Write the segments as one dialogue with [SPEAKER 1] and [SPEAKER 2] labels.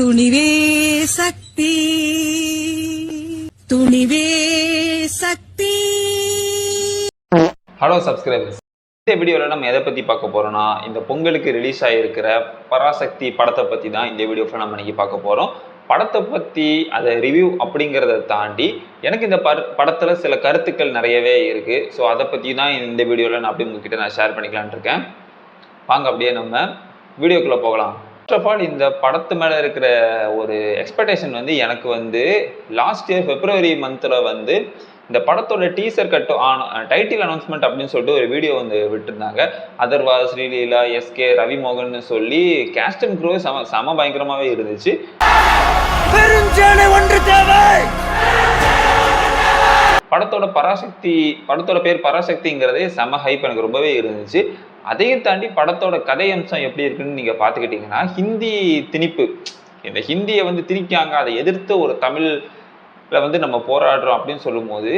[SPEAKER 1] துணிவே சக்தி, துணிவே சக்தி.
[SPEAKER 2] Hello subscribers, இந்த வீடியோவில் நம்ம எதை பற்றி பார்க்க போகிறோம்னா, இந்த பொங்கலுக்கு ரிலீஸ் ஆகியிருக்கிற பராசக்தி படத்தை பற்றி தான் இந்த வீடியோவில் நம்ம இன்றைக்கி பார்க்க போகிறோம். படத்தை பற்றி அதை ரிவ்யூ அப்படிங்கிறத தாண்டி எனக்கு இந்த படத்தில் சில கருத்துக்கள் நிறையவே இருக்குது. ஸோ அதை பற்றி தான் இந்த வீடியோவில் நான் அப்படியே உங்ககிட்ட நான் ஷேர் பண்ணிக்கலான் இருக்கேன். வாங்க அப்படியே நம்ம வீடியோக்குள்ளே போகலாம். ஃபர்ஸ்ட் ஆஃப் ஆல், இந்த படத்து மேலே இருக்கிற ஒரு எக்ஸ்பெக்டேஷன் வந்து எனக்கு வந்து லாஸ்ட் இயர் February மந்தில் வந்து இந்த படத்தோட டீசர் கட்டு டைட்டில் அனௌன்ஸ்மெண்ட் அப்படின்னு சொல்லிட்டு ஒரு வீடியோ வந்து விட்டுருந்தாங்க. அதர்வா, ஸ்ரீலீலா, எஸ்கே, ரவிமோகன் சொல்லி கேஸ்ட் அண்ட் க்ரூ செம பயங்கரமாகவே இருந்துச்சு. படத்தோட பேர் பராசக்திங்கிறதே செம ஹைப் எனக்கு ரொம்பவே இருந்துச்சு. அதையும் தாண்டி படத்தோட கதை அம்சம் எப்படி இருக்குன்னு நீங்கள் பார்த்துக்கிட்டிங்கன்னா, ஹிந்தி திணிப்பு, இந்த ஹிந்தியை வந்து திணிக்காங்க, அதை எதிர்த்து ஒரு தமிழில் வந்து நம்ம போராடுறோம் அப்படின்னு சொல்லும்போது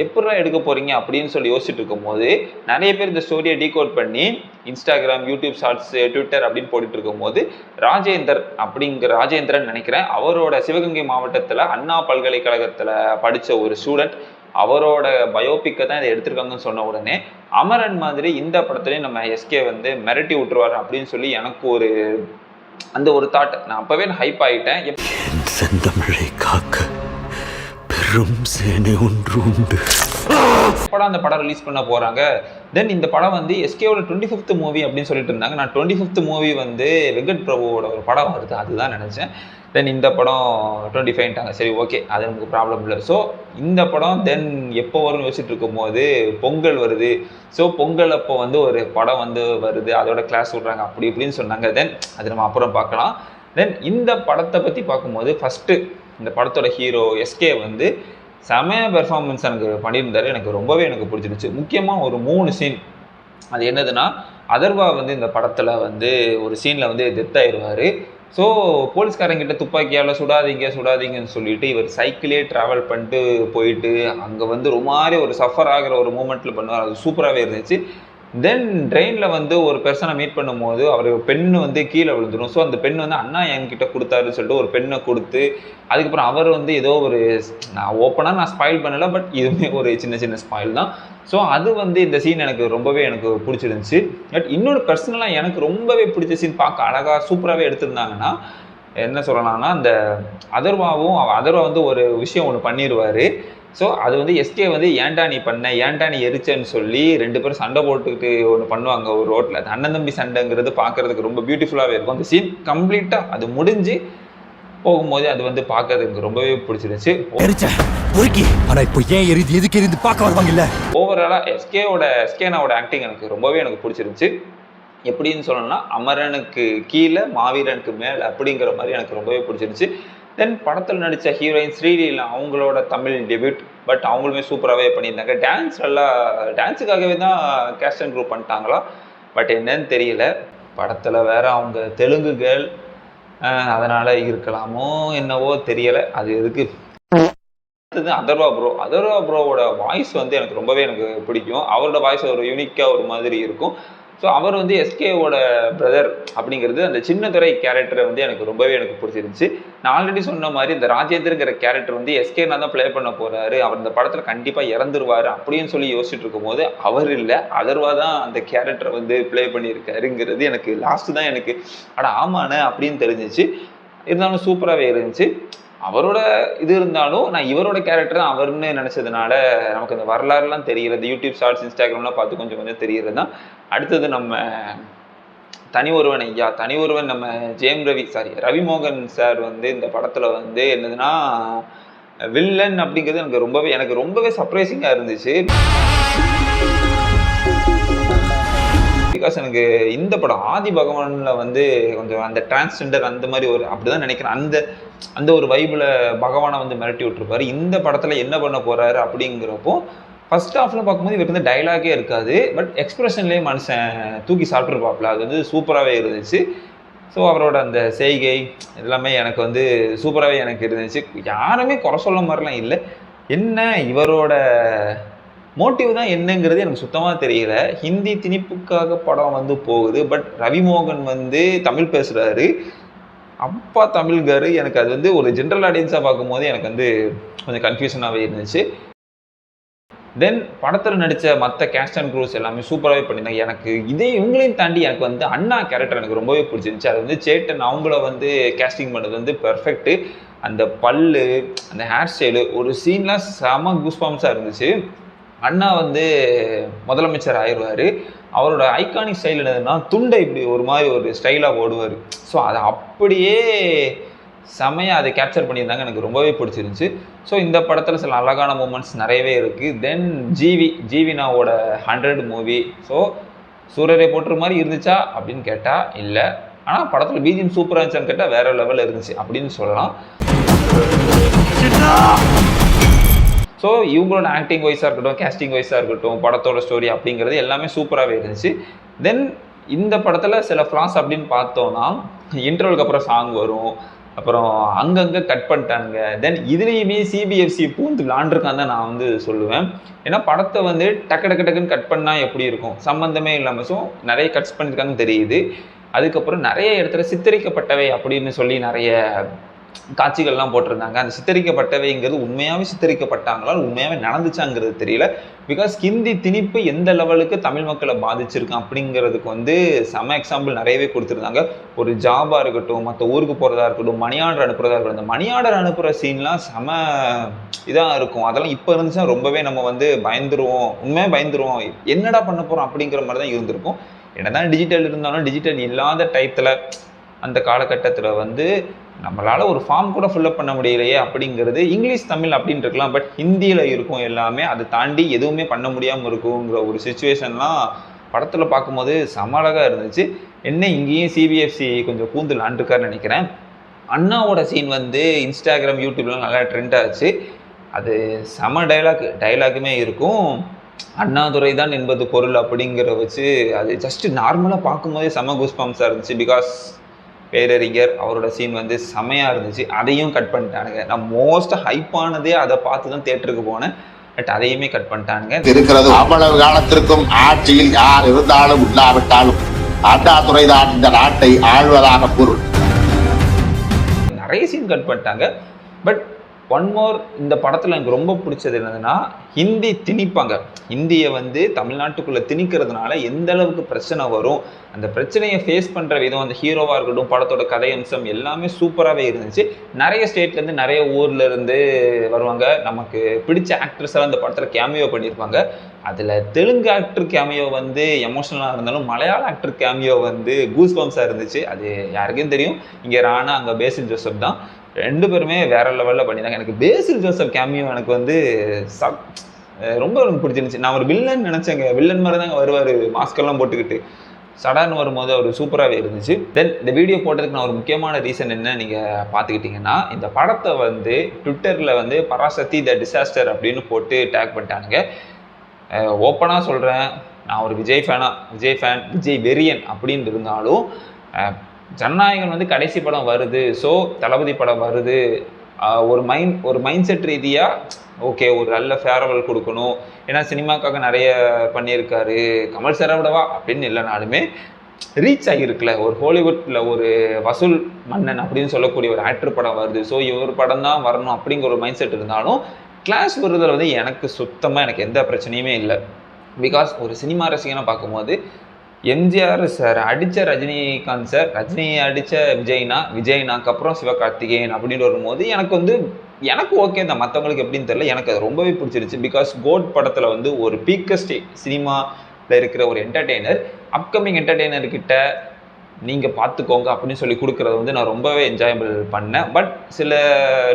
[SPEAKER 2] எப்படிலாம் எடுக்க போகிறீங்க அப்படின்னு சொல்லி யோசிச்சுட்டு இருக்கும்போது நிறைய பேர் இந்த ஸ்டோரியை டீகோட் பண்ணி இன்ஸ்டாகிராம், யூடியூப் ஷார்ட்ஸ், ட்விட்டர் அப்படின்னு போட்டுட்டு இருக்கும்போது ராஜேந்திரன் நினைக்கிறேன், அவரோட சிவகங்கை மாவட்டத்தில் அண்ணா பல்கலைக்கழகத்தில் படித்த ஒரு ஸ்டூடெண்ட், அவரோட பயோபிக்கை தான் இதை எடுத்திருக்காங்கன்னு சொன்ன உடனே அமரன் மாதிரி இந்த படத்துலேயும் நம்ம எஸ்கே வந்து மிரட்டி விட்டுருவார் அப்படின்னு சொல்லி எனக்கு ஒரு தாட். நான் அப்பவே ஹைப் ஆகிட்டேன்.
[SPEAKER 3] செந்தமிழை காக்க பெரும் சேனை ஒன்று உண்டு.
[SPEAKER 2] படம் அந்த படம் ரிலீஸ் பண்ண போகிறாங்க. தென் இந்த படம் வந்து எஸ்கேவோட 25th மூவி அப்படின்னு சொல்லிட்டு இருந்தாங்க. நான் 25th மூவி வந்து வெங்கட் பிரபுவோட ஒரு படம் வருது அதுதான் நினச்சேன். தென் இந்த படம் 25ட்டாங்க. சரி, ஓகே, அது நமக்கு ப்ராப்ளம் இல்லை. ஸோ இந்த படம் தென் எப்போ வரும்னு யோசிச்சுட்டு இருக்கும்போது பொங்கல் வருது. ஸோ பொங்கல் அப்போ வந்து ஒரு படம் வந்து வருது, அதோட கிளாஸ் விட்றாங்க அப்படி இப்படின்னு சொன்னாங்க. தென் அது நம்ம அப்புறம் பார்க்கலாம். தென் இந்த படத்தை பற்றி பார்க்கும்போது ஃபஸ்ட்டு இந்த படத்தோட ஹீரோ எஸ்கே வந்து செமைய பெர்ஃபார்மன்ஸ் எனக்கு பண்ணியிருந்தாரு. எனக்கு ரொம்பவே பிடிச்சிருந்துச்சு. முக்கியமாக ஒரு 3 சீன். அது என்னதுன்னா, அதர்வா வந்து இந்த படத்தில் வந்து ஒரு சீனில் வந்து டெத் ஆயிடுவார். ஸோ போலீஸ்காரங்கிட்ட துப்பாக்கியால் சுடாதீங்கன்னு சொல்லிட்டு இவர் சைக்கிளே ட்ராவல் பண்ணிட்டு போயிட்டு அங்கே வந்து ரொம்ப மாதிரி ஒரு சஃபர் ஆகிற ஒரு மூமெண்ட்டில் பண்ணுவார். அது சூப்பராகவே இருந்துச்சு. தென் ட்ரெயினில் வந்து ஒரு பெர்சனை மீட் பண்ணும்போது அவர் பெண்ணு வந்து கீழே விழுந்துடும். ஸோ அந்த பெண் வந்து அண்ணா என்கிட்ட கொடுத்தாருன்னு சொல்லிட்டு ஒரு பெண்ணை கொடுத்து அதுக்கப்புறம் அவர் வந்து ஏதோ ஒரு, நான் ஓப்பனாக நான் ஸ்பாயில் பண்ணலை, பட் இதுவுமே ஒரு சின்ன ஸ்பாயில் தான். ஸோ அது வந்து இந்த சீன் எனக்கு ரொம்பவே பிடிச்சிருந்துச்சு. பட் இன்னொரு பர்சனலாக எனக்கு ரொம்பவே பிடிச்ச சீன், பார்க்க அழகாக சூப்பராகவே எடுத்திருந்தாங்கன்னா என்ன சொல்லலாம்னா, அந்த அதர்வா வந்து ஒரு விஷயம் ஒன்று பண்ணிடுவார். ஸோ அது வந்து எஸ்கே வந்து ஏன்டா நீ எரிச்சன்னு சொல்லி 2 பேரும் சண்டை போட்டுக்கிட்டு ஒன்று பண்ணுவாங்க ஒரு ரோட்டில். அது அண்ணன் தம்பி சண்டைங்கிறது பார்க்குறதுக்கு ரொம்ப பியூட்டிஃபுல்லாகவே இருக்கும். அந்த சீன் கம்ப்ளீட்டாக அது முடிஞ்சு போகும்போது அது வந்து பார்க்கறதுக்கு ரொம்பவே பிடிச்சிருந்துச்சு. ஓவராலாக எஸ்கேனாவோட ஆக்டிங் எனக்கு ரொம்பவே பிடிச்சிருந்துச்சு. எப்படின்னு சொல்லணும்னா, அமரனுக்கு கீழே மாவீரனுக்கு மேலே அப்படிங்கிற மாதிரி எனக்கு ரொம்பவே பிடிச்சிருந்துச்சு. தென் படத்தில் நடித்த ஹீரோயின் ஸ்ரீலீலா, அவங்களோட தமிழ் டெபியூட், பட் அவங்களுமே சூப்பராகவே பண்ணியிருந்தாங்க. டான்ஸுக்காகவே தான் கேஸ்ட் அண்ட் க்ரூ பண்ணிட்டாங்களா, பட் என்னன்னு தெரியல. படத்தில் வேற அவங்க தெலுங்கு கேர்ள், அதனால் இருக்கலாமோ என்னவோ தெரியலை, அது எதுக்கு. அடுத்தது அதர்வா ப்ரோவோட வாய்ஸ் வந்து எனக்கு ரொம்பவே பிடிக்கும். அவரோட வாய்ஸ் ஒரு யூனிக்காக ஒரு மாதிரி இருக்கும். ஸோ அவர் வந்து எஸ்கேவோட பிரதர் அப்படிங்கிறது, அந்த சின்ன துறை கேரக்டரை வந்து எனக்கு ரொம்பவே பிடிச்சிருந்துச்சு. நான் ஆல்ரெடி சொன்ன மாதிரி இந்த ராஜேந்திரங்கிற கேரக்டர் வந்து எஸ்கேனா தான் ப்ளே பண்ண போகிறாரு, அவர் இந்த படத்தில் கண்டிப்பாக இறந்துருவார் அப்படின்னு சொல்லி யோசிச்சுட்டு இருக்கும்போது அவர் இல்லை, அதர்வா தான் அந்த கேரக்டரை வந்து ப்ளே பண்ணியிருக்காருங்கிறது எனக்கு லாஸ்ட்டு தான் எனக்கு ஆமாண்ணே அப்படின்னு தெரிஞ்சிச்சு. இருந்தாலும் சூப்பராகவே இருந்துச்சு. அவரோட இது இருந்தாலும் நான் இவரோட கேரக்டர் தான் அவர்னு நினச்சதுனால நமக்கு அந்த வரலாறுலாம் தெரிகிறது. யூடியூப் ஷார்ட்ஸ், இன்ஸ்டாகிராம்லாம் பார்த்து கொஞ்சம் தெரிகிறது தான். அடுத்தது நம்ம தனி ஒருவன் நம்ம ரவிமோகன் சார் வந்து இந்த படத்தில் வந்து என்னதுன்னா வில்லன் அப்படிங்கிறது எனக்கு ரொம்பவே சர்ப்ரைசிங்காக இருந்துச்சு. பிகாஸ் எனக்கு இந்த படம் ஆதி பகவானில் வந்து கொஞ்சம் அந்த டிரான்ஸ்ஜெண்டர் அந்த மாதிரி ஒரு அப்படிதான் நினைக்கிறேன், அந்த ஒரு வைபில் பகவானை வந்து மிரட்டி விட்டுருப்பாரு. இந்த படத்தில் என்ன பண்ண போகிறாரு அப்படிங்கிறப்போ ஃபர்ஸ்ட் ஹாஃபில் பார்க்கும்போது இவருக்கு வந்து டைலாகே இருக்காது, பட் எக்ஸ்பிரஷன்லேயே மனுஷன் தூக்கி சாப்பிட்ருப்பாப்புல, அது வந்து சூப்பராகவே இருந்துச்சு. ஸோ அவரோட அந்த செய்கை எல்லாமே எனக்கு வந்து சூப்பராகவே இருந்துச்சு. யாருமே குறை சொல்ல மாதிரிலாம் இல்லை. என்ன இவரோட மோட்டிவ் தான் என்னங்கிறது எனக்கு சுத்தமாக தெரியல. ஹிந்தி திணிப்புக்காக படம் வந்து போகுது, பட் ரவிமோகன் வந்து தமிழ் பேசுகிறாரு. அப்பா தமிழ்காரு எனக்கு அது வந்து ஒரு ஜென்ரல் ஆடியன்ஸாக பார்க்கும்போது எனக்கு வந்து கொஞ்சம் கன்ஃபியூஷனாகவே இருந்துச்சு. தென் படத்தில் நடித்த மற்ற கேஸ்ட் அண்ட் க்ரூஸ் எல்லாமே சூப்பராகவே பண்ணியிருந்தாங்க. எனக்கு இவங்களையும் தாண்டி எனக்கு வந்து அண்ணா கேரக்டர் எனக்கு ரொம்பவே பிடிச்சிருந்துச்சு. அது வந்து சேட்டன் அவங்கள வந்து கேஸ்டிங் பண்ணது வந்து பெர்ஃபெக்ட்டு. அந்த பல்லு, அந்த ஹேர் ஸ்டைலு, ஒரு சீன்லாம் செம கூஸ்பாம்ஸாக இருந்துச்சு. அண்ணா வந்து முதலமைச்சர் ஆயிடுவார். அவரோட ஐகானிக் ஸ்டைல் என்னதுன்னா துண்டை இப்படி ஒரு மாதிரி ஒரு ஸ்டைலாக ஓடுவார். ஸோ அதை அப்படியே செமையாக அதை கேப்சர் பண்ணியிருந்தாங்க. எனக்கு ரொம்பவே பிடிச்சிருந்துச்சு. ஸோ இந்த படத்தில் சில அழகான மூமெண்ட்ஸ் நிறையவே இருக்குது. தென் ஜீவினாவோட 100 மூவி. ஸோ சூரரை போட்டுற மாதிரி இருந்துச்சா அப்படின்னு கேட்டால் இல்லை. ஆனால் படத்தில் பிஜிஎம் சூப்பராக இருந்துச்சான்னு கேட்டால் வேறு லெவலில் இருந்துச்சு அப்படின்னு சொல்லலாம். ஸோ இவங்களோட ஆக்டிங் வைஸாக இருக்கட்டும், கேஸ்டிங் வைஸாக இருக்கட்டும், படத்தோட ஸ்டோரி அப்படிங்கிறது எல்லாமே சூப்பராகவே இருந்துச்சு. தென் இந்த படத்தில் சில ஃப்ளாஸ் அப்படின்னு பார்த்தோன்னா, இன்டர்வலுக்கு அப்புறம் சாங் வரும், அப்புறம் அங்கங்கே கட் பண்ணிட்டானுங்க. தென் இதுலேயுமே சிபிஎஃப்சி பூந்து விளாண்டுருக்கான்னு தான் நான் வந்து சொல்லுவேன். ஏன்னா படத்தை வந்து டக்குன்னு கட் பண்ணால் எப்படி இருக்கும், சம்மந்தமே இல்லாமல். ஸோ நிறைய கட்ஸ் பண்ணியிருக்காங்கன்னு தெரியுது. அதுக்கப்புறம் நிறைய இடத்துல சித்தரிக்கப்பட்டவை அப்படின்னு சொல்லி நிறைய காட்சிகள்லாம் போட்டிருந்தாங்க. அந்த சித்தரிக்கப்பட்டவைங்கிறது உண்மையாகவே சித்தரிக்கப்பட்டாங்களா, உண்மையாகவே நடந்துச்சாங்கிறது தெரியல. பிகாஸ் ஹிந்தி திணிப்பு எந்த லெவலுக்கு தமிழ் மக்களை பாதிச்சிருக்கான் அப்படிங்கிறதுக்கு வந்து செம எக்ஸாம்பிள் நிறையவே கொடுத்துருந்தாங்க. ஒரு ஜாபாக இருக்கட்டும், மற்ற ஊருக்கு போகிறதா இருக்கட்டும், மணி ஆர்டர் அனுப்புகிறதா இருக்கட்டும், இந்த மணி ஆர்டர் அனுப்புகிற சீன்லாம் செம இதாக இருக்கும். அதெல்லாம் இப்போ இருந்துச்சுன்னா ரொம்பவே நம்ம வந்து பயந்துருவோம், உண்மையாக பயந்துருவோம், என்னடா பண்ண போகிறோம் அப்படிங்கிற மாதிரி தான் இருந்திருக்கும். என்னதான் டிஜிட்டல் இருந்தாலும் டிஜிட்டல் இல்லாத டயத்தில் அந்த காலகட்டத்தில் வந்து நம்மளால் ஒரு ஃபார்ம் கூட ஃபில்அப் பண்ண முடியலையே அப்படிங்கிறது இங்கிலீஷ் தமிழ் அப்படின்னு இருக்கலாம். பட் ஹிந்தியில் இருக்கும் எல்லாமே. அதை தாண்டி எதுவுமே பண்ண முடியாமல் இருக்குங்கிற ஒரு சுச்சுவேஷன்லாம் படத்தில் பார்க்கும்போது செம அழகாக இருந்துச்சு. என்ன இங்கேயும் சிபிஎஃப்சி கொஞ்சம் பூந்து விளாண்டுருக்காருன்னு நினைக்கிறேன். அண்ணாவோட சீன் வந்து இன்ஸ்டாகிராம், யூடியூப்லாம் நல்லா ட்ரெண்ட் ஆச்சு. அது செம டைலாக்குமே இருக்கும். அண்ணாதுரை தான் என்பது பொருள் அப்படிங்கிற வச்சு அது ஜஸ்ட்டு நார்மலாக பார்க்கும்போதே செம கூஸ்பாம்ஸாக இருந்துச்சு. பிகாஸ் பேரறிஞர் அவரோட சீன் வந்து செமையாக இருந்துச்சு. அதையும் கட் பண்ணிட்டானுங்க. நான் மோஸ்ட் ஹைப்பானதே அதை பார்த்து தான் தியேட்டருக்கு போனேன். பட் அதையுமே கட் பண்ணிட்டானுங்க.
[SPEAKER 4] இருக்கிறது அவ்வளவு காலத்திற்கும் ஆட்சியில் யார் இருந்தாலும் இல்லாவிட்டாலும் அண்ணாதுரை தான் இந்த நாட்டை ஆழ்வதாக பொருள்.
[SPEAKER 2] நிறைய சீன் கட் பண்ணிட்டாங்க. பட் ஒன் மோர், இந்த படத்தில் எனக்கு ரொம்ப பிடிச்சது என்னதுன்னா, ஹிந்தி திணிப்பாங்க. ஹிந்தியை வந்து தமிழ்நாட்டுக்குள்ளே திணிக்கிறதுனால எந்த அளவுக்கு பிரச்சனை வரும், அந்த பிரச்சனையை ஃபேஸ் பண்ணுற விதம், அந்த ஹீரோவாக இருக்கட்டும், படத்தோட கதை அம்சம் எல்லாமே சூப்பராகவே இருந்துச்சு. நிறைய ஸ்டேட்லேருந்து, நிறைய ஊர்லேருந்து வருவாங்க. நமக்கு பிடிச்ச ஆக்ட்ரஸ் எல்லாம் இந்த படத்தில் கேமியோ பண்ணியிருப்பாங்க. அதில் தெலுங்கு ஆக்டர் கேமியோ வந்து எமோஷனலாக இருந்தாலும், மலையாள ஆக்டர் கேமியோ வந்து கூஸ்பம்ஸாக இருந்துச்சு. அது யாருக்கும் தெரியும். இங்கே ராணா, அங்கே பேசில் ஜோசப் தான். ரெண்டு பேருமே வேற லெவலில் பண்ணியிருந்தாங்க. எனக்கு பேசில் ஜோசப் கேமியோ எனக்கு வந்து ரொம்ப எனக்கு பிடிச்சிருந்துச்சு. நான் ஒரு வில்லன் நினச்சேங்க. வில்லன் மாதிரி தாங்க வருவார், மாஸ்கெல்லாம் போட்டுக்கிட்டு. சடான்னு வரும்போது அவர் சூப்பராகவே இருந்துச்சு. தென் இந்த வீடியோ போட்டதுக்கு நான் ஒரு முக்கியமான ரீசன் என்ன நீங்கள் பார்த்துக்கிட்டிங்கன்னா, இந்த படத்தை வந்து ட்விட்டரில் வந்து பராசக்தி த டிசாஸ்டர் அப்படின்னு போட்டு டேக் பண்ணிட்டானுங்க. ஓப்பனாக சொல்கிறேன், நான் ஒரு விஜய் ஃபேன், விஜய் வெறியன் அப்படின்னு இருந்தாலும், ஜனநாயகன் வந்து கடைசி படம் வருது, ஸோ தளபதி படம் வருது, ஒரு மைண்ட் செட் ரீதியாக ஓகே ஒரு நல்ல ஃபேர்வெல் கொடுக்கணும். ஏன்னா சினிமாக்காக நிறைய பண்ணியிருக்காரு, கமல் சரவடவா அப்படின்னு இல்லைனாலுமே ரீச் ஆகியிருக்குல்ல. ஒரு ஹாலிவுட்டில் ஒரு வசூல் மன்னன் அப்படின்னு சொல்லக்கூடிய ஒரு ஆக்டர் படம் வருது, ஸோ இவர் படம் தான் வரணும் அப்படிங்கிற ஒரு மைண்ட் செட் இருந்தாலும், கிளாஸ் வருதில் வந்து எனக்கு எந்த பிரச்சனையுமே இல்லை. பிகாஸ் ஒரு சினிமா ரசிகனை பார்க்கும்போது எம்ஜிஆர் சார் அடித்த ரஜினிகாந்த் சார், ரஜினியை அடித்த விஜய்னாக்கு அப்புறம் சிவகார்த்திகேயன் அப்படின்னு வரும்போது எனக்கு ஓகே தான். மற்றவங்களுக்கு எப்படின்னு தெரியல, எனக்கு அது ரொம்பவே பிடிச்சிருச்சு. பிகாஸ் கோட் படத்தில் வந்து ஒரு பீக்கஸ்ட் சினிமாவில் இருக்கிற ஒரு என்டர்டெய்னர் அப்கமிங் என்டர்டெய்னர்கிட்ட நீங்கள் பார்த்துக்கோங்க அப்படின்னு சொல்லி கொடுக்குறத வந்து நான் ரொம்பவே என்ஜாயபிள் பண்ணேன். பட் சில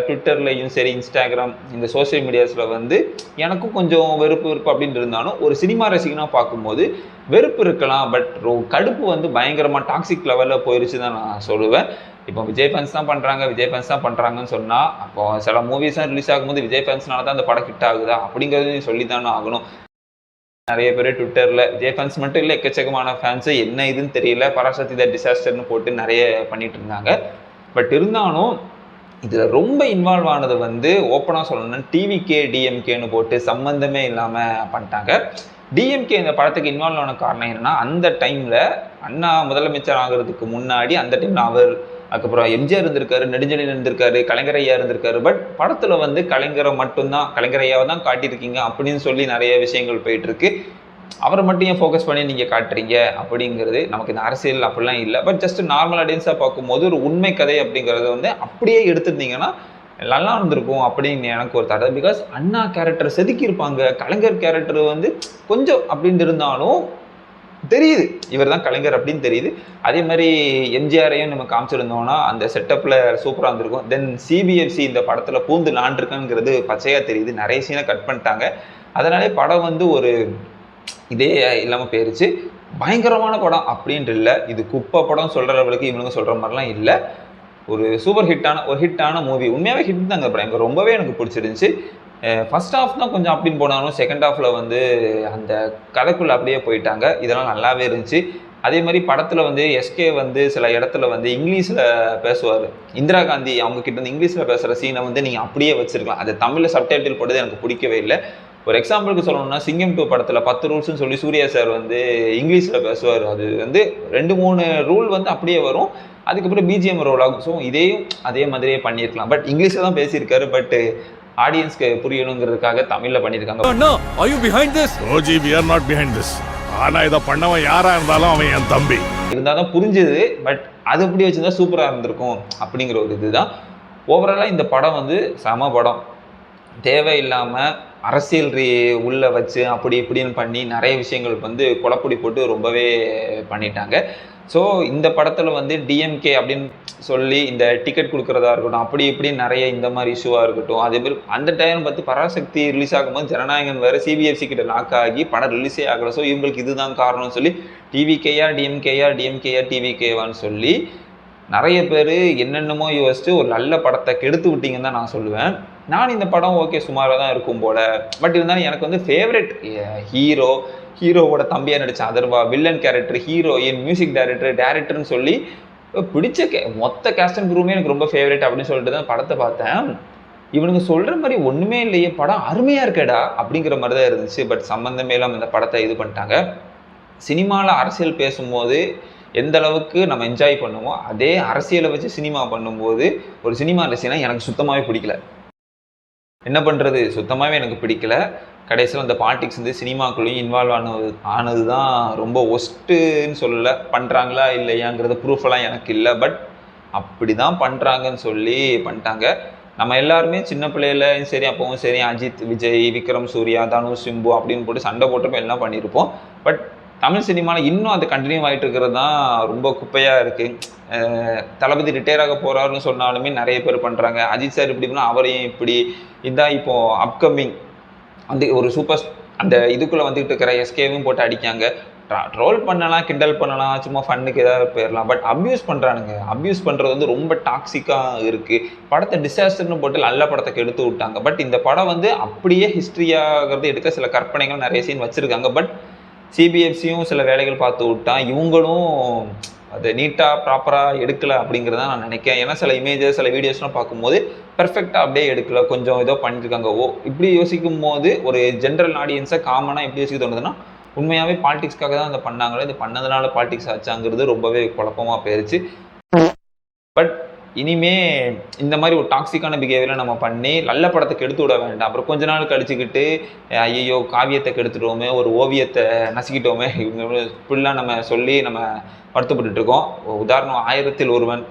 [SPEAKER 2] ட்விட்டர்லையும் சரி, இன்ஸ்டாகிராம், இந்த சோசியல் மீடியாஸில் வந்து எனக்கும் கொஞ்சம் வெறுப்பு அப்படின்னு இருந்தாலும், ஒரு சினிமா ரசிகனாக பார்க்கும்போது வெறுப்பு இருக்கலாம். பட் கடுப்பு வந்து பயங்கரமாக டாக்ஸிக் லெவலில் போயிடுச்சு தான் நான் சொல்லுவேன். இப்போ விஜய் ஃபேன்ஸ் தான் பண்ணுறாங்கன்னு சொன்னால், அப்போ சில மூவிஸ்லாம் ரிலீஸ் ஆகும்போது விஜய் ஃபேன்ஸ்னால தான் அந்த படம் ஹிட் ஆகுதா அப்படிங்கிறது சொல்லி தானே ஆகணும். நிறைய பேர் ட்விட்டரில் விஜய் ஃபேன்ஸ் மட்டும் இல்லை, எக்கச்சக்கமான ஃபேன்ஸு என்ன இதுன்னு தெரியல, பராசக்தி த டிசாஸ்டர்னு போட்டு நிறைய பண்ணிட்டு இருந்தாங்க. பட் இருந்தாலும் இதில் ரொம்ப இன்வால்வ் ஆனது வந்து ஓப்பனாக சொல்லணும்னா டிவிகே டிஎம்கேன்னு போட்டு சம்மந்தமே இல்லாமல் பண்ணிட்டாங்க. டிஎம்கே இந்த படத்துக்கு இன்வால்வ் ஆன காரணம் என்னென்னா, அந்த டைமில் அண்ணா முதலமைச்சர் ஆகிறதுக்கு முன்னாடி அந்த டைமில் அவர் அதுக்கப்புறம் எம்ஜிஆர் இருந்திருக்காரு, நெடுஞ்செழியன் இருந்திருக்காரு, கலைஞர் ஐயா இருந்திருக்காரு. பட் படத்தில் வந்து கலைஞரை மட்டும்தான், கலைஞர் ஐயாவை தான் காட்டியிருக்கீங்க அப்படின்னு சொல்லி நிறைய விஷயங்கள் போயிட்டுருக்கு. அவரை மட்டும் ஏன் ஃபோக்கஸ் பண்ணி நீங்கள் காட்டுறீங்க அப்படிங்கிறது நமக்கு இந்த அரசியல் அப்படிலாம் இல்லை. பட் ஜஸ்ட் நார்மல் ஆடியன்ஸாக பார்க்கும்போது ஒரு உண்மை கதை அப்படிங்கிறத வந்து அப்படியே எடுத்துருந்தீங்கன்னா நல்லா இருந்திருக்கும் அப்படின்னு எனக்கு ஒரு தடவை. பிகாஸ் அண்ணா கேரக்டர் செதுக்கியிருப்பாங்க, கலைஞர் கேரக்டர் வந்து கொஞ்சம் அப்படின்னு இருந்தாலும் தெரியுது இவர் தான் கலைஞர் அப்படின்னு தெரியுது. அதே மாதிரி எம்ஜிஆரையும் நம்ம காமிச்சிருந்தோம்னா அந்த செட்டப்பில் சூப்பராக இருந்திருக்கும். தென் சிபிஎஃப்சி இந்த படத்தில் பூந்து லாண்டிருக்காங்கிறது பச்சையாக தெரியுது. நிறைய சீனை கட் பண்ணிட்டாங்க. அதனாலே படம் வந்து ஒரு இதே இல்லாமல் போயிருச்சு. பயங்கரமான படம் அப்படின்ட்டு இல்லை, இது குப்பை படம் சொல்கிற அளவுக்கு இவனுங்க சொல்கிற மாதிரிலாம் இல்லை. ஒரு சூப்பர் ஹிட்டான மூவி. உண்மையாகவே ஹிட் தாங்க. அப்புறம் ரொம்பவே எனக்கு பிடிச்சிருந்துச்சு. ஃபர்ஸ்ட் ஹாஃப் தான் கொஞ்சம் அப்படின்னு போனாலும் செகண்ட் ஹாஃபில் வந்து அந்த கதைக்குள்ளே அப்படியே போயிட்டாங்க. இதெல்லாம் நல்லாவே இருந்துச்சு. அதே மாதிரி படத்தில் வந்து எஸ்கே வந்து சில இடத்துல வந்து இங்கிலீஷில் பேசுவார். இந்திரா காந்தி அவங்க கிட்ட வந்து இங்கிலீஷில் பேசுகிற சீனை வந்து நீங்கள் அப்படியே வச்சுருக்கலாம். அது தமிழில் சப்டைட்டில் போட்டது எனக்கு பிடிக்கவே இல்லை. ஒரு எக்ஸாம்பிளுக்கு சொல்லணும்னா சிங்கம் 2 படத்தில் 10 ரூல்ஸ்னு சொல்லி சூர்யா சார் வந்து இங்கிலீஷில் பேசுவார். அது வந்து 2-3 ரூல் வந்து அப்படியே வரும், அதுக்கப்புறம் பிஜிஎம் ரோல் ஆகும். ஸோ இதையும் அதே மாதிரியே பண்ணியிருக்கலாம். பட் இங்கிலீஷில் தான் பேசியிருக்காரு. பட் ஆடியன்ஸ்க்கு புரியணுங்கிறதுக்காக தமிழ்ல பண்ணியிருக்காங்க.
[SPEAKER 5] ஆனா இதை பண்ணவன் யாரா இருந்தாலும் அவன் என் தம்பி
[SPEAKER 2] இருந்தாதான் புரிஞ்சுது. பட் அது எப்படி வச்சிருந்தா சூப்பரா இருந்திருக்கும் அப்படிங்கிற ஒரு இதுதான். ஓவராலா இந்த படம் வந்து சம படம். தேவையில்லாம அரசியல் உள்ள வச்சு அப்படி இப்படின்னு பண்ணி நிறைய விஷயங்கள் வந்து குழப்படி போட்டு ரொம்பவே பண்ணிட்டாங்க. ஸோ இந்த படத்தில் வந்து டிஎம்கே அப்படின்னு சொல்லி இந்த டிக்கெட் கொடுக்குறதா இருக்கட்டும், அப்படி இப்படி நிறைய இந்த மாதிரி இஷ்யூவாக இருக்கட்டும். அதே மாதிரி அந்த டைம் பார்த்து பராசக்தி ரிலீஸ் ஆகும்போது ஜனநாயகன் வேறு சிபிஎஃப்சி கிட்ட லாக் ஆகி படம் ரிலீஸே ஆகலை. ஸோ இவங்களுக்கு இதுதான் காரணம்னு சொல்லி டிவிகேயா டிவிகேவான்னு சொல்லி நிறைய பேர் என்னென்னமோ யோசிச்சு ஒரு நல்ல படத்தை கெடுத்து விட்டீங்கன்னு தான் நான் சொல்லுவேன். நான் இந்த படம் ஓகே சுமாராக தான் இருக்கும் போல. பட் இருந்தாலும் எனக்கு வந்து ஃபேவரட் ஹீரோவோட தம்பியாக நடித்த Atharvaa, villain character, heroine, music டேரக்டர்னு சொல்லி பிடிச்ச மொத்த கேஸ்ட் அண்ட் க்ரூமே எனக்கு ரொம்ப ஃபேவரட் அப்படின்னு சொல்லிட்டு தான் படத்தை பார்த்தேன். இவனுங்க சொல்கிற மாதிரி ஒன்றுமே இல்லையே, படம் அருமையாக இருக்கேடா அப்படிங்கிற மாதிரி தான் இருந்துச்சு. பட் சம்மந்தமே இல்லாமல் இந்த படத்தை இது பண்ணிட்டாங்க. சினிமாவில் அரசியல் பேசும்போது எந்த அளவுக்கு நம்ம என்ஜாய் பண்ணுவோம், அதே அரசியலை வச்சு சினிமா பண்ணும்போது ஒரு சினிமா ரசிகனா எனக்கு சுத்தமாகவே பிடிக்கல. என்ன பண்ணுறது, சுத்தமாகவே எனக்கு பிடிக்கல. கடைசியில் அந்த பாலிடிக்ஸ் வந்து சினிமாக்குள்ளேயும் இன்வால்வ் ஆனது தான் ரொம்ப ஒஸ்ட்டுன்னு சொல்லலை. பண்ணுறாங்களா இல்லையாங்கிறது ப்ரூஃபெல்லாம் எனக்கு இல்லை. பட் அப்படி தான் பண்ணுறாங்கன்னு சொல்லி பண்ணிட்டாங்க. நம்ம எல்லாருமே சின்ன பிள்ளையிலையும் சரி அப்பவும் சரி அஜித், விஜய், விக்ரம், சூர்யா, தனுஷ், சிம்பு அப்படின்னு போட்டு சண்டை போட்டப்போ எல்லாம் பண்ணியிருப்போம். பட் தமிழ் சினிமாவில் இன்னும் அது கண்டினியூ ஆகிட்டு இருக்கிறது தான் ரொம்ப குப்பையாக இருக்குது. தளபதி ரிட்டையர் ஆக போகிறாருன்னு சொன்னாலுமே நிறைய பேர் பண்ணுறாங்க. அஜித் சார் இப்படி பண்ணால் அவரையும் இப்படி இதான் இப்போது அப்கமிங் வந்து ஒரு சூப்பர் அந்த இதுக்குள்ளே வந்துகிட்டு இருக்கிற எஸ்கேவும் போட்டு அடிக்காங்க. ட்ரோல் பண்ணலாம், கிண்டல் பண்ணலாம், சும்மா ஃபன்னுக்கு ஏதாவது போயிடலாம். பட் அப்யூஸ் பண்ணுறானுங்க. அப்யூஸ் பண்ணுறது வந்து ரொம்ப டாக்ஸிக்காக இருக்குது. படத்தை டிசாஸ்டர்னு போட்டு நல்ல படத்தை எடுத்து விட்டாங்க. பட் இந்த படம் வந்து அப்படியே ஹிஸ்ட்ரியாகிறது எடுக்க சில கற்பனைகள் நிறைய சீன் வச்சுருக்காங்க. பட் சிபிஎஃப்சியும் சில வேலைகள் பார்த்து விட்டா இவங்களும் அது நீட்டாக ப்ராப்பராக எடுக்கலை அப்படிங்கிறத நான் நினைக்கிறேன். ஏன்னா சில இமேஜஸ் சில வீடியோஸ்லாம் பார்க்கும்போது பெர்ஃபெக்டாக அப்படியே எடுக்கலை, கொஞ்சம் ஏதோ பண்ணியிருக்காங்க. இப்படி யோசிக்கும் போது ஒரு ஜென்ரல் ஆடியன்ஸை காமனாக எப்படி யோசிக்க தோணுதுன்னா உண்மையாகவே பாலிடிக்ஸ்க்காக தான் அதை பண்ணாங்களோ, இது பண்ணதுனால பாலிடிக்ஸ் ஆச்சாங்கிறது ரொம்பவே குழப்பமாக போயிடுச்சு. பட் இனிமே இந்த மாதிரி ஒரு டாக்ஸிக்கான பிஹேவியரை நம்ம பண்ணி நல்ல படத்தை கெடுத்து விட வேண்டாம். அப்புறம் கொஞ்ச நாள் கழிச்சுக்கிட்டு ஐயோ காவியத்தை கெடுத்துட்டோமே, ஒரு ஓவியத்தை நசுக்கிட்டோமே, இவங்க இப்படிலாம் நம்ம சொல்லி நம்ம வருத்தப்பட்டு இருக்கோம். உதாரணம் 1000ல் ஒருவன்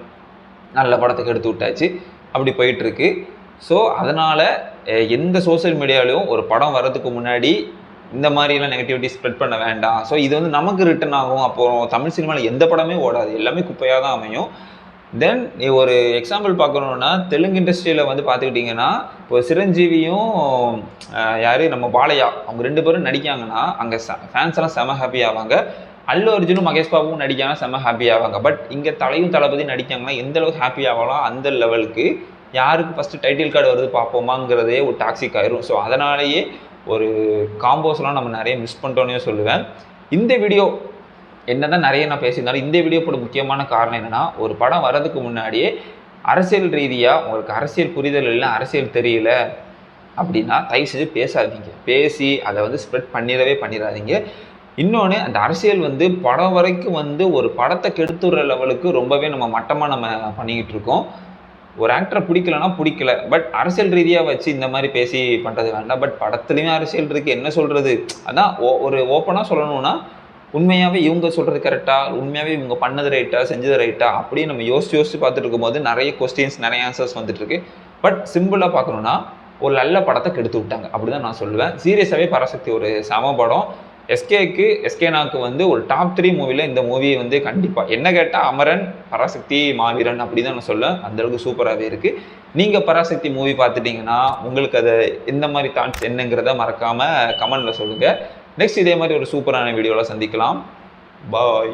[SPEAKER 2] நல்ல படத்தை கெடுத்து விட்டாச்சு, அப்படி போயிட்டுருக்கு. ஸோ அதனால் எந்த சோசியல் மீடியாலையும் ஒரு படம் வர்றதுக்கு முன்னாடி இந்த மாதிரிலாம் நெகட்டிவிட்டி ஸ்ப்ரெட் பண்ண வேண்டாம். ஸோ இது வந்து நமக்கு ரிட்டர்ன் ஆகும். அப்புறம் தமிழ் சினிமாவில் எந்த படமே ஓடாது, எல்லாமே குப்பையாக தான் அமையும். தென் நீ ஒரு எக்ஸாம்பிள் பார்க்கணுன்னா தெலுங்கு இண்டஸ்ட்ரியில் வந்து பார்த்துக்கிட்டிங்கன்னா இப்போ சிரஞ்சீவியும் யார் நம்ம பாலையா அவங்க 2 பேரும் நடிக்காங்கன்னா அங்கே ஃபேன்ஸ் எல்லாம் செம ஹாப்பி ஆவாங்க. அல்லு அர்ஜுனும் மகேஷ் பாபுவும் நடிக்காங்கன்னா செம ஹாப்பி ஆவாங்க. பட் இங்கே தலையும் தளபதி நடிக்காங்கன்னா எந்த அளவுக்கு ஹாப்பி ஆகலாம் அந்த லெவலுக்கு யாருக்கு ஃபஸ்ட்டு டைட்டில் கார்டு வருது பார்ப்போமாங்கிறதே ஒரு டாக்ஸிக் ஆயிரும். ஸோ அதனாலேயே ஒரு காம்போஸ்லாம் நம்ம நிறைய மிஸ் பண்ணிட்டோன்னே சொல்லுவேன். இந்த வீடியோ என்னதான் நிறைய நான் பேசியிருந்தாலும் இந்த வீடியோ போட முக்கியமான காரணம் என்னென்னா, ஒரு படம் வர்றதுக்கு முன்னாடியே அரசியல் ரீதியாக உங்களுக்கு அரசியல் புரிதல் இல்லை, அரசியல் தெரியல அப்படின்னா தயவு செஞ்சு பேசாதீங்க. பேசி அதை வந்து ஸ்ப்ரெட் பண்ணிடவே பண்ணிடாதீங்க. இன்னொன்று அந்த அரசியல் வந்து படம் வரைக்கும் வந்து ஒரு படத்தை கெடுத்துடுற லெவலுக்கு ரொம்பவே நம்ம மட்டமாக நம்ம பண்ணிக்கிட்டு இருக்கோம். ஒரு ஆக்டரை பிடிக்கலன்னா பிடிக்கல, பட் அரசியல் ரீதியாக வச்சு இந்த மாதிரி பேசி பண்ணுறது வேண்டாம். பட் படத்துலையும் அரசியல் இருக்குது, என்ன சொல்கிறது, அதான் ஒரு ஓப்பனாக சொல்லணும்னா உண்மையாகவே இவங்க சொல்கிறது கரெக்டாக, உண்மையாகவே இவங்க பண்ணது ரைட்டா, செஞ்சது ரைட்டா, அப்படியே நம்ம யோசிச்சு பார்த்துட்டு இருக்கும்போது நிறைய கொஸ்டின்ஸ், நிறைய ஆன்சர்ஸ் வந்துட்டுருக்கு. பட் சிம்பிளாக பார்க்கணுன்னா ஒரு நல்ல படத்தை கெடுத்து விட்டாங்க அப்படி தான் நான் சொல்லுவேன். சீரியஸாகவே பராசக்தி ஒரு சம படம். எஸ்கேனாக்கு வந்து ஒரு டாப் 3 மூவியில் இந்த மூவியை வந்து கண்டிப்பாக என்ன கேட்டால் அமரன், பராசக்தி, மாவீரன் அப்படி தான் நான் சொல்லுவேன். அந்தளவுக்கு சூப்பராகவே இருக்குது. நீங்கள் பராசக்தி மூவி பார்த்துட்டிங்கன்னா உங்களுக்கு அதை எந்த மாதிரி தாட்ஸ் என்னங்கிறத மறக்காமல் கமெண்டில் சொல்லுங்கள். நெக்ஸ்ட் இதே மாதிரி ஒரு சூப்பரான வீடியோவில் சந்திக்கலாம். பாய்.